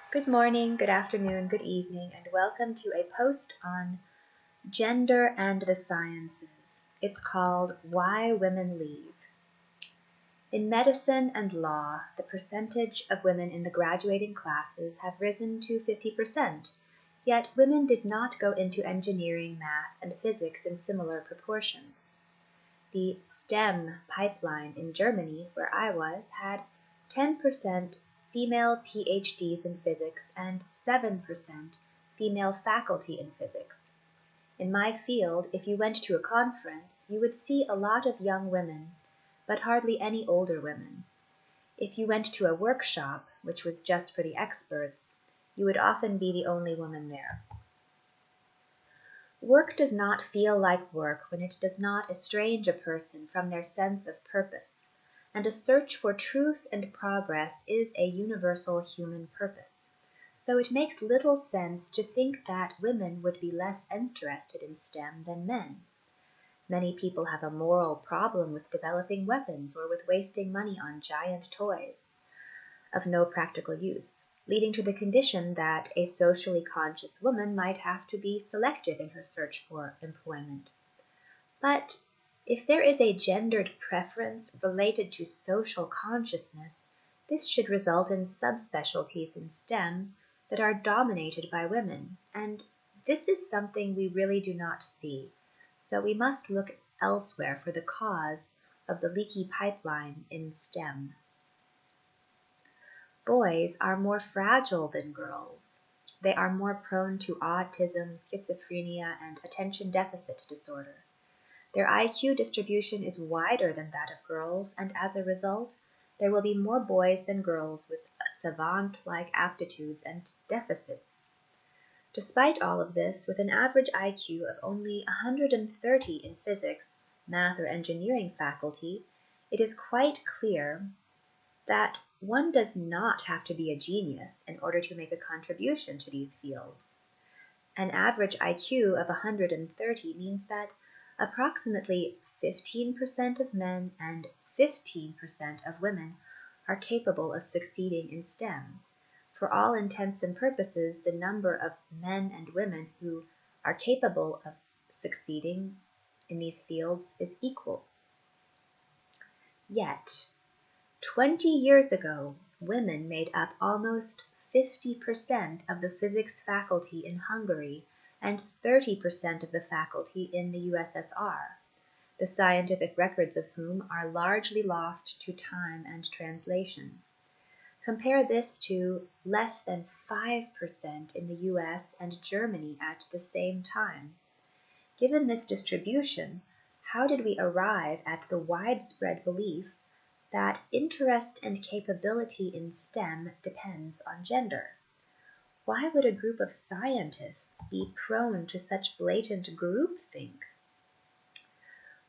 Good morning, good afternoon, good evening, and welcome to a post on gender and the sciences. It's called Why Women Leave. In medicine and law, the percentage of women in the graduating classes have risen to 50%, yet women did not go into engineering, math, and physics in similar proportions. The STEM pipeline in Germany, where I was, had 10% female PhDs in physics and 7% female faculty in physics. In my field, if you went to a conference, you would see a lot of young women, but hardly any older women. If you went to a workshop, which was just for the experts, you would often be the only woman there. Work does not feel like work when it does not estrange a person from their sense of purpose, and a search for truth and progress is a universal human purpose. So it makes little sense to think that women would be less interested in STEM than men. Many people have a moral problem with developing weapons or with wasting money on giant toys of no practical use, leading to the condition that a socially conscious woman might have to be selective in her search for employment. But if there is a gendered preference related to social consciousness, this should result in subspecialties in STEM that are dominated by women, and this is something we really do not see, so we must look elsewhere for the cause of the leaky pipeline in STEM. Boys are more fragile than girls. They are more prone to autism, schizophrenia, and attention deficit disorder. Their IQ distribution is wider than that of girls, and as a result, there will be more boys than girls with savant-like aptitudes and deficits. Despite all of this, with an average IQ of only 130 in physics, math, or engineering faculty, it is quite clear that one does not have to be a genius in order to make a contribution to these fields. An average IQ of 130 means that approximately 15% of men and 15% of women are capable of succeeding in STEM. For all intents and purposes, the number of men and women who are capable of succeeding in these fields is equal. Yet, 20 years ago, women made up almost 50% of the physics faculty in Hungary and 30% of the faculty in the USSR, the scientific records of whom are largely lost to time and translation. Compare this to less than 5% in the US and Germany at the same time. Given this distribution, how did we arrive at the widespread belief that interest and capability in STEM depends on gender? Why would a group of scientists be prone to such blatant groupthink?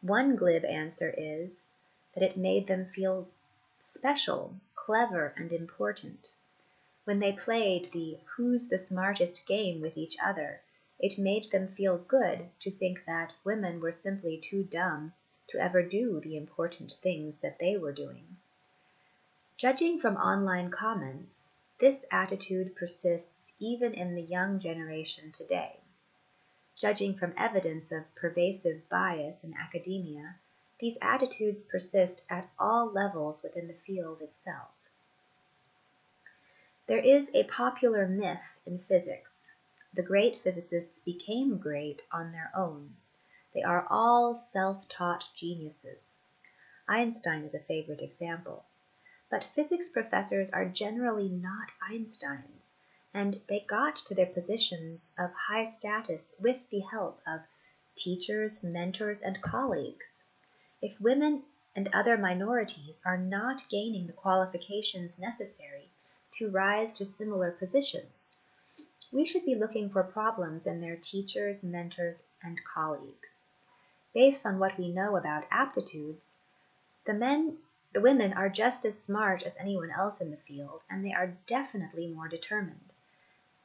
One glib answer is that it made them feel special, clever, and important. When they played the who's the smartest game with each other, it made them feel good to think that women were simply too dumb to ever do the important things that they were doing. Judging from online comments, this attitude persists even in the young generation today. Judging from evidence of pervasive bias in academia, these attitudes persist at all levels within the field itself. There is a popular myth in physics. The great physicists became great on their own. They are all self-taught geniuses. Einstein is a favorite example. But physics professors are generally not Einsteins, and they got to their positions of high status with the help of teachers, mentors, and colleagues. If women and other minorities are not gaining the qualifications necessary to rise to similar positions, we should be looking for problems in their teachers, mentors, and colleagues. Based on what we know about aptitudes, the women are just as smart as anyone else in the field, and they are definitely more determined,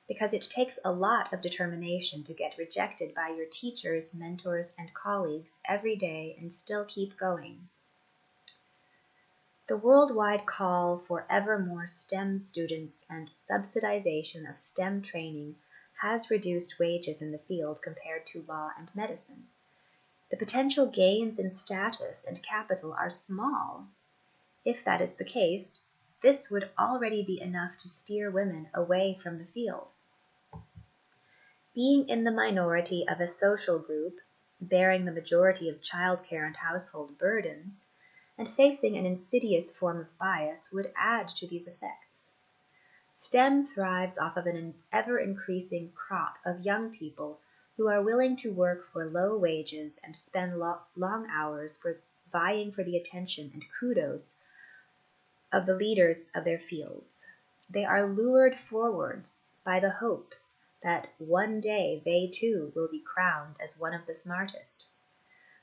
because it takes a lot of determination to get rejected by your teachers, mentors, and colleagues every day and still keep going. The worldwide call for ever more STEM students and subsidization of STEM training has reduced wages in the field compared to law and medicine. The potential gains in status and capital are small. If that is the case, this would already be enough to steer women away from the field. Being in the minority of a social group, bearing the majority of childcare and household burdens, and facing an insidious form of bias would add to these effects. STEM thrives off of an ever-increasing crop of young people who are willing to work for low wages and spend long hours vying for the attention and kudos of the leaders of their fields. They are lured forward by the hopes that one day they too will be crowned as one of the smartest.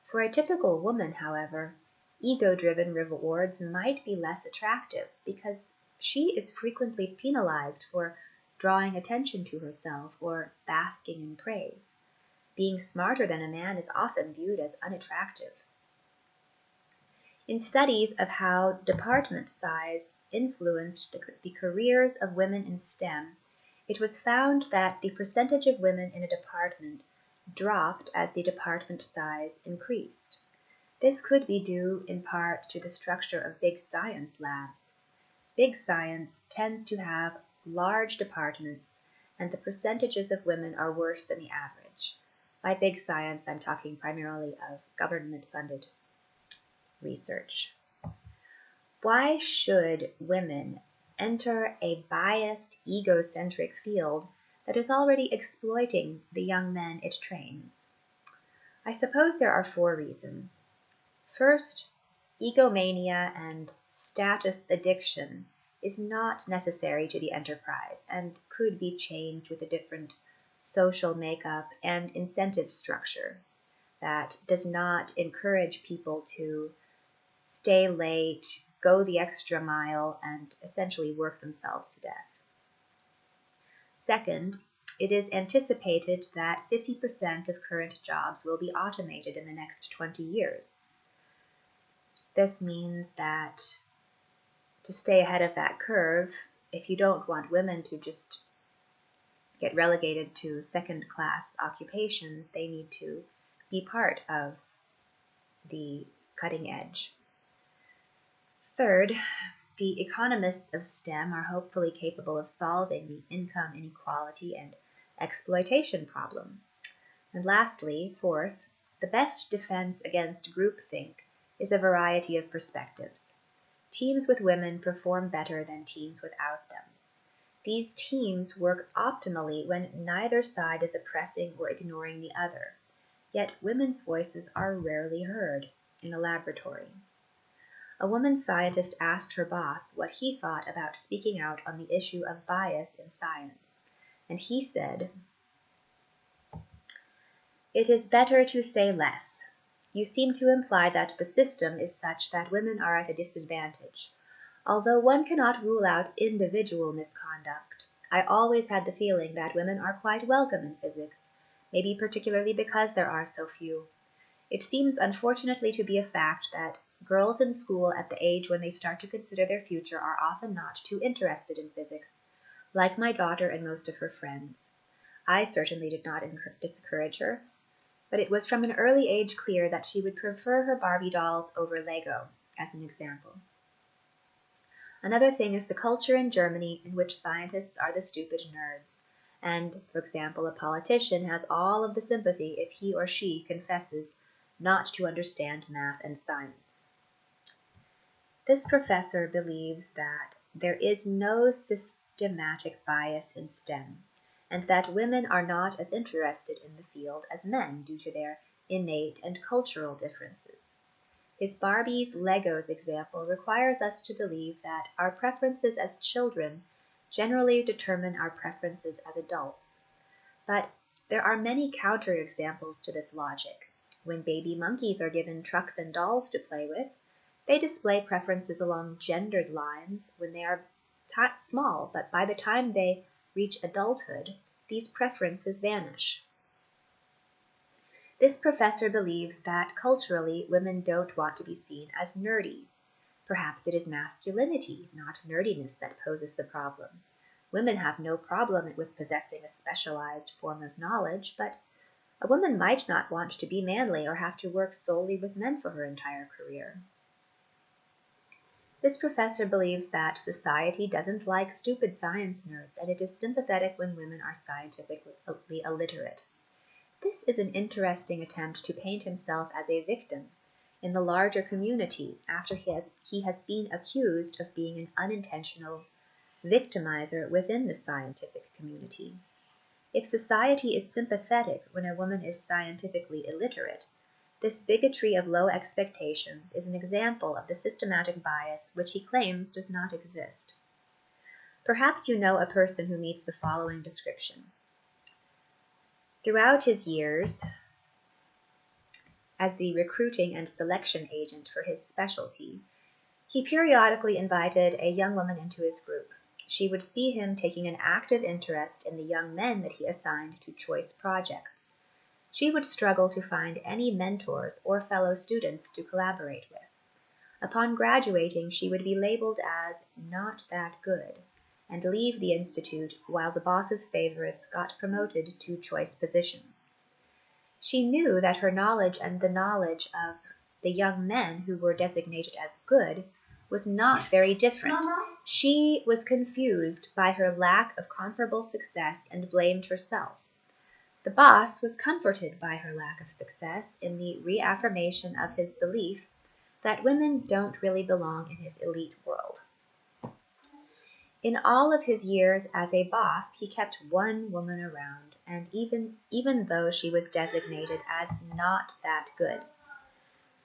For a typical woman, however, ego-driven rewards might be less attractive because she is frequently penalized for drawing attention to herself or basking in praise. Being smarter than a man is often viewed as unattractive. In studies of how department size influenced the careers of women in STEM, it was found that the percentage of women in a department dropped as the department size increased. This could be due in part to the structure of big science labs. Big science tends to have large departments, and the percentages of women are worse than the average. By big science, I'm talking primarily of government-funded research. Why should women enter a biased, egocentric field that is already exploiting the young men it trains? I suppose there are 4 reasons. First, egomania and status addiction is not necessary to the enterprise and could be changed with a different social makeup and incentive structure that does not encourage people to stay late, go the extra mile, and essentially work themselves to death. Second, it is anticipated that 50% of current jobs will be automated in the next 20 years. This means that to stay ahead of that curve, if you don't want women to just get relegated to second-class occupations, they need to be part of the cutting edge. Third, the economists of STEM are hopefully capable of solving the income inequality and exploitation problem. And lastly, fourth, the best defense against groupthink is a variety of perspectives. Teams with women perform better than teams without them. These teams work optimally when neither side is oppressing or ignoring the other, yet women's voices are rarely heard in a laboratory. A woman scientist asked her boss what he thought about speaking out on the issue of bias in science, and he said, "It is better to say less. You seem to imply that the system is such that women are at a disadvantage. Although one cannot rule out individual misconduct, I always had the feeling that women are quite welcome in physics, maybe particularly because there are so few. It seems unfortunately to be a fact that girls in school at the age when they start to consider their future are often not too interested in physics, like my daughter and most of her friends. I certainly did not discourage her, but it was from an early age clear that she would prefer her Barbie dolls over Lego, as an example. Another thing is the culture in Germany in which scientists are the stupid nerds, and, for example, a politician has all of the sympathy if he or she confesses not to understand math and science. This professor believes that there is no systematic bias in STEM, and that women are not as interested in the field as men due to their innate and cultural differences. His Barbies Legos example requires us to believe that our preferences as children generally determine our preferences as adults. But there are many counterexamples to this logic. When baby monkeys are given trucks and dolls to play with, they display preferences along gendered lines when they are small, but by the time they reach adulthood, these preferences vanish. This professor believes that culturally women don't want to be seen as nerdy. Perhaps it is masculinity, not nerdiness, that poses the problem. Women have no problem with possessing a specialized form of knowledge, but a woman might not want to be manly or have to work solely with men for her entire career. This professor believes that society doesn't like stupid science nerds, and it is sympathetic when women are scientifically illiterate. This is an interesting attempt to paint himself as a victim in the larger community after he has been accused of being an unintentional victimizer within the scientific community. If society is sympathetic when a woman is scientifically illiterate, this bigotry of low expectations is an example of the systematic bias which he claims does not exist. Perhaps you know a person who meets the following description. Throughout his years as the recruiting and selection agent for his specialty, he periodically invited a young woman into his group. She would see him taking an active interest in the young men that he assigned to choice projects. She would struggle to find any mentors or fellow students to collaborate with. Upon graduating, she would be labeled as not that good and leave the institute while the boss's favorites got promoted to choice positions. She knew that her knowledge and the knowledge of the young men who were designated as good was not very different. Mama? She was confused by her lack of comparable success and blamed herself. The boss was comforted by her lack of success in the reaffirmation of his belief that women don't really belong in his elite world. In all of his years as a boss, he kept one woman around, and even though she was designated as not that good.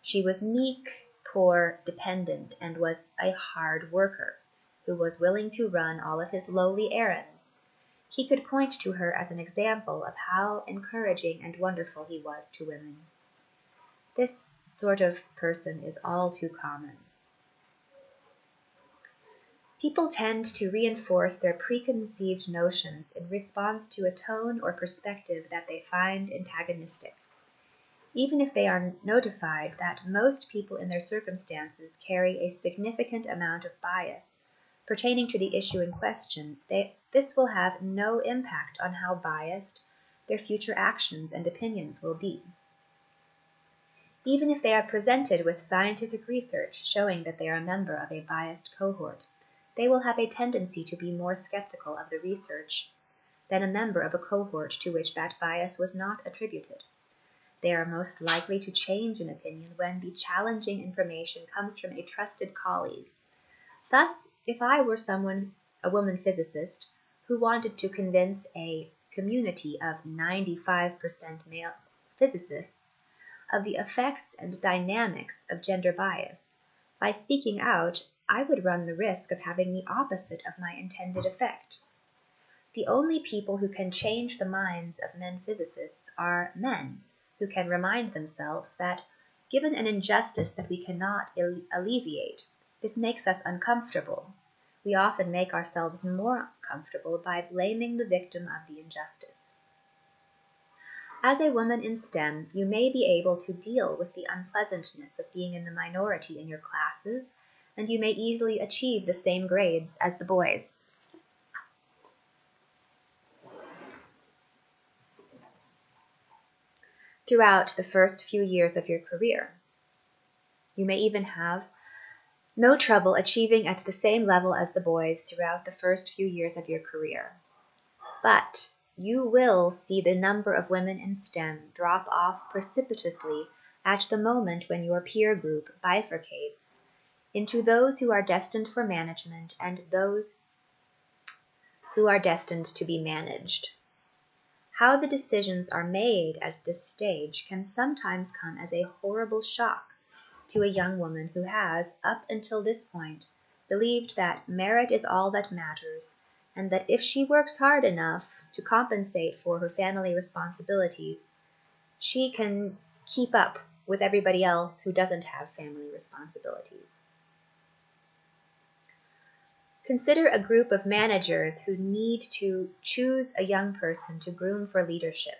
She was meek, poor, dependent, and was a hard worker who was willing to run all of his lowly errands. He could point to her as an example of how encouraging and wonderful he was to women. This sort of person is all too common. People tend to reinforce their preconceived notions in response to a tone or perspective that they find antagonistic. Even if they are notified that most people in their circumstances carry a significant amount of bias pertaining to the issue in question, this will have no impact on how biased their future actions and opinions will be. Even if they are presented with scientific research showing that they are a member of a biased cohort, they will have a tendency to be more skeptical of the research than a member of a cohort to which that bias was not attributed. They are most likely to change an opinion when the challenging information comes from a trusted colleague. Thus, if I were a woman physicist, who wanted to convince a community of 95% male physicists of the effects and dynamics of gender bias, by speaking out, I would run the risk of having the opposite of my intended effect. The only people who can change the minds of men physicists are men, who can remind themselves that, given an injustice that we cannot alleviate, this makes us uncomfortable. We often make ourselves more comfortable by blaming the victim of the injustice. As a woman in STEM, you may be able to deal with the unpleasantness of being in the minority in your classes, and you may easily achieve the same grades as the boys. Throughout the first few years of your career, you may even have no trouble achieving at the same level as the boys throughout the first few years of your career. But you will see the number of women in STEM drop off precipitously at the moment when your peer group bifurcates into those who are destined for management and those who are destined to be managed. How the decisions are made at this stage can sometimes come as a horrible shock to a young woman who has, up until this point, believed that merit is all that matters, and that if she works hard enough to compensate for her family responsibilities, she can keep up with everybody else who doesn't have family responsibilities. Consider a group of managers who need to choose a young person to groom for leadership.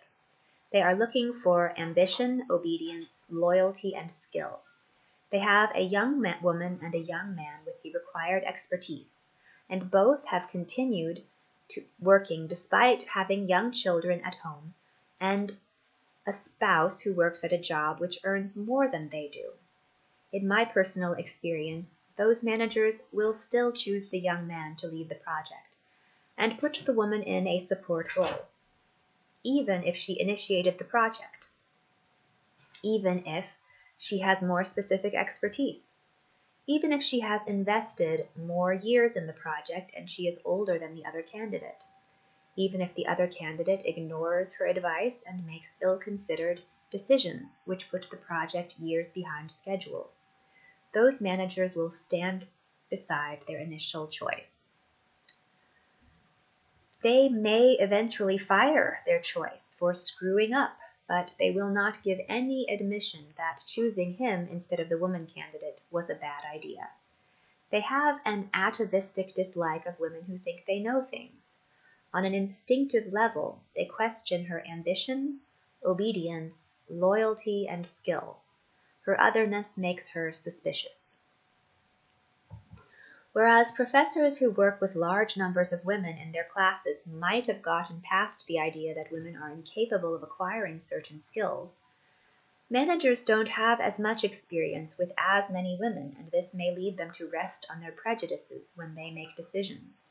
They are looking for ambition, obedience, loyalty, and skill. They have a young woman and a young man with the required expertise, and both have continued working despite having young children at home and a spouse who works at a job which earns more than they do. In my personal experience, those managers will still choose the young man to lead the project and put the woman in a support role, even if she initiated the project, even if she has more specific expertise, even if she has invested more years in the project and she is older than the other candidate, even if the other candidate ignores her advice and makes ill-considered decisions which put the project years behind schedule. Those managers will stand beside their initial choice. They may eventually fire their choice for screwing up, but they will not give any admission that choosing him instead of the woman candidate was a bad idea. They have an atavistic dislike of women who think they know things. On an instinctive level, they question her ambition, obedience, loyalty, and skill. Her otherness makes her suspicious. Whereas professors who work with large numbers of women in their classes might have gotten past the idea that women are incapable of acquiring certain skills, managers don't have as much experience with as many women, and this may lead them to rest on their prejudices when they make decisions.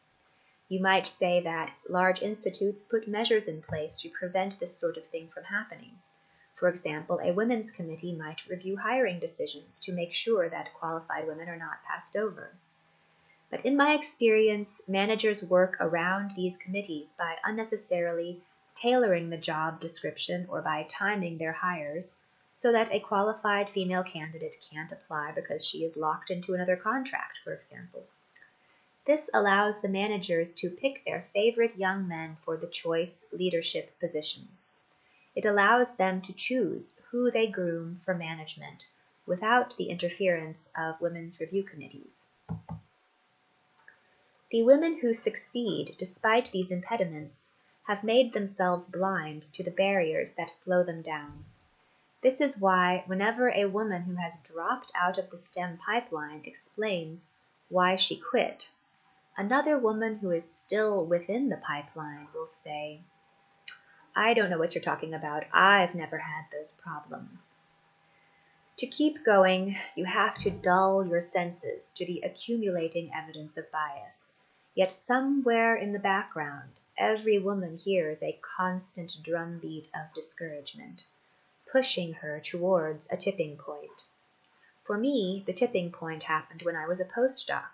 You might say that large institutes put measures in place to prevent this sort of thing from happening. For example, a women's committee might review hiring decisions to make sure that qualified women are not passed over. But in my experience, managers work around these committees by unnecessarily tailoring the job description or by timing their hires so that a qualified female candidate can't apply because she is locked into another contract, for example. This allows the managers to pick their favorite young men for the choice leadership positions. It allows them to choose who they groom for management without the interference of women's review committees. The women who succeed despite these impediments have made themselves blind to the barriers that slow them down. This is why whenever a woman who has dropped out of the STEM pipeline explains why she quit, another woman who is still within the pipeline will say, "I don't know what you're talking about. I've never had those problems." To keep going, you have to dull your senses to the accumulating evidence of bias. Yet somewhere in the background, every woman hears a constant drumbeat of discouragement, pushing her towards a tipping point. For me, the tipping point happened when I was a postdoc.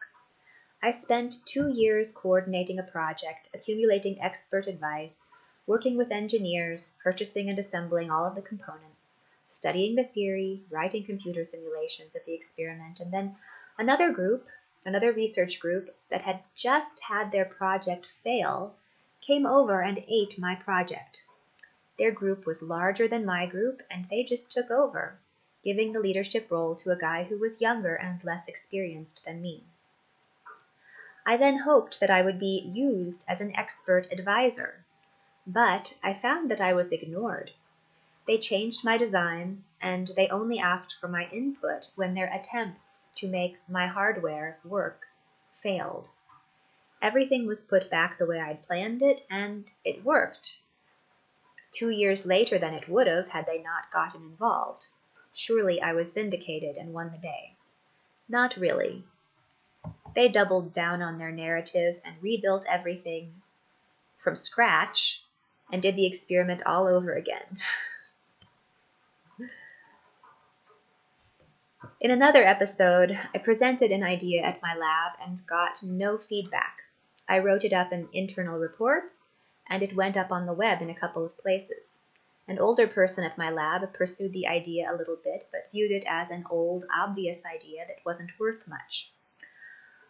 I spent 2 years coordinating a project, accumulating expert advice, working with engineers, purchasing and assembling all of the components, studying the theory, writing computer simulations of the experiment, and then another research group that had just had their project fail, came over and ate my project. Their group was larger than my group, and they just took over, giving the leadership role to a guy who was younger and less experienced than me. I then hoped that I would be used as an expert advisor, but I found that I was ignored. They changed my designs, and they only asked for my input when their attempts to make my hardware work failed. Everything was put back the way I'd planned it, and it worked. 2 years later than it would have had they not gotten involved. Surely I was vindicated and won the day. Not really. They doubled down on their narrative and rebuilt everything from scratch and did the experiment all over again. In another episode, I presented an idea at my lab and got no feedback. I wrote it up in internal reports, and it went up on the web in a couple of places. An older person at my lab pursued the idea a little bit, but viewed it as an old, obvious idea that wasn't worth much.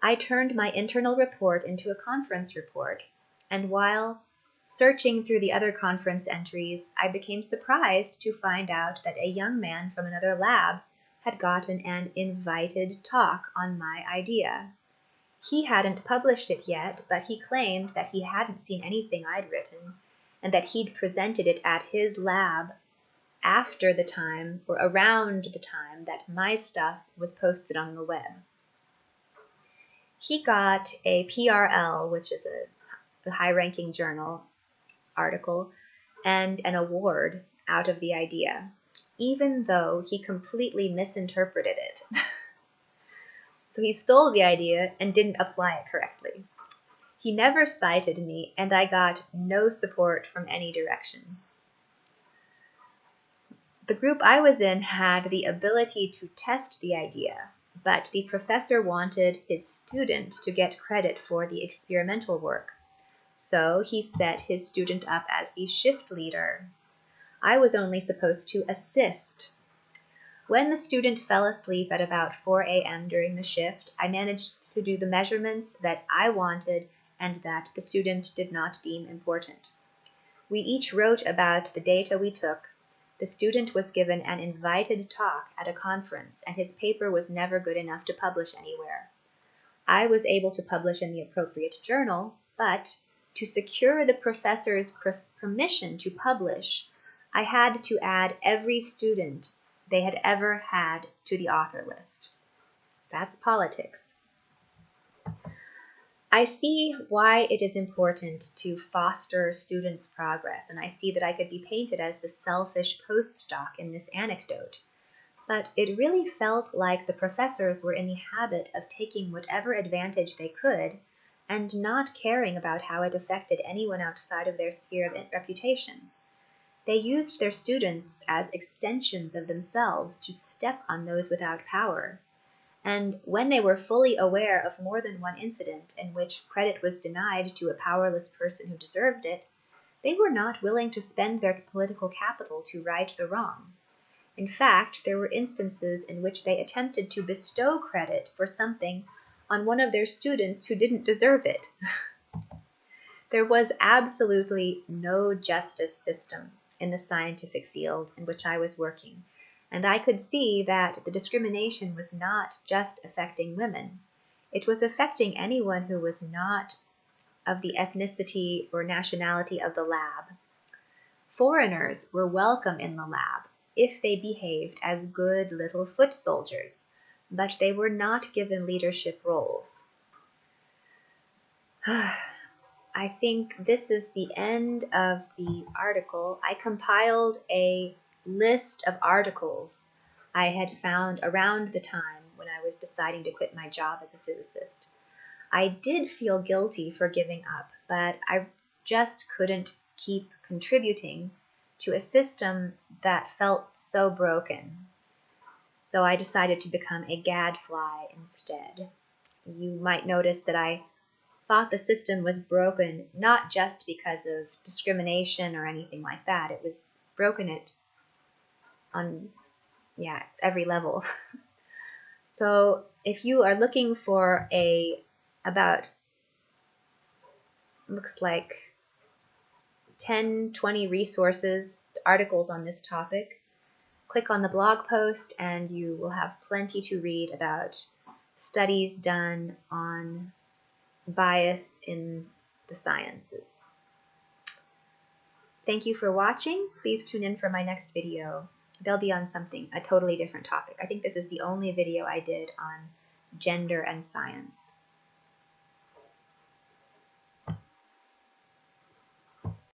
I turned my internal report into a conference report, and while searching through the other conference entries, I became surprised to find out that a young man from another lab had gotten an invited talk on my idea. He hadn't published it yet, but he claimed that he hadn't seen anything I'd written, and that he'd presented it at his lab after the time or around the time that my stuff was posted on the web. He got a PRL, which is a high-ranking journal article, and an award out of the idea, even though he completely misinterpreted it. So he stole the idea and didn't apply it correctly. He never cited me, and I got no support from any direction. The group I was in had the ability to test the idea, but the professor wanted his student to get credit for the experimental work. So he set his student up as the shift leader. I was only supposed to assist. When the student fell asleep at about 4 a.m. during the shift, I managed to do the measurements that I wanted and that the student did not deem important. We each wrote about the data we took. The student was given an invited talk at a conference, and his paper was never good enough to publish anywhere. I was able to publish in the appropriate journal, but to secure the professor's permission to publish, I had to add every student they had ever had to the author list. That's politics. I see why it is important to foster students' progress, and I see that I could be painted as the selfish postdoc in this anecdote. But it really felt like the professors were in the habit of taking whatever advantage they could and not caring about how it affected anyone outside of their sphere of reputation. They used their students as extensions of themselves to step on those without power. And when they were fully aware of more than one incident in which credit was denied to a powerless person who deserved it, they were not willing to spend their political capital to right the wrong. In fact, there were instances in which they attempted to bestow credit for something on one of their students who didn't deserve it. There was absolutely no justice system in the scientific field in which I was working, and I could see that the discrimination was not just affecting women. It was affecting anyone who was not of the ethnicity or nationality of the lab. Foreigners were welcome in the lab if they behaved as good little foot soldiers, but they were not given leadership roles. I think this is the end of the article. I compiled a list of articles I had found around the time when I was deciding to quit my job as a physicist. I did feel guilty for giving up, but I just couldn't keep contributing to a system that felt so broken. So I decided to become a gadfly instead. You might notice that I thought the system was broken not just because of discrimination or anything like that. It was broken on every level. So if you are looking for looks like 10-20 resources, articles on this topic, click on the blog post and you will have plenty to read about studies done on bias in the sciences. Thank you for watching. Please tune in for my next video. They'll be on a totally different topic. I think this is the only video I did on gender and science.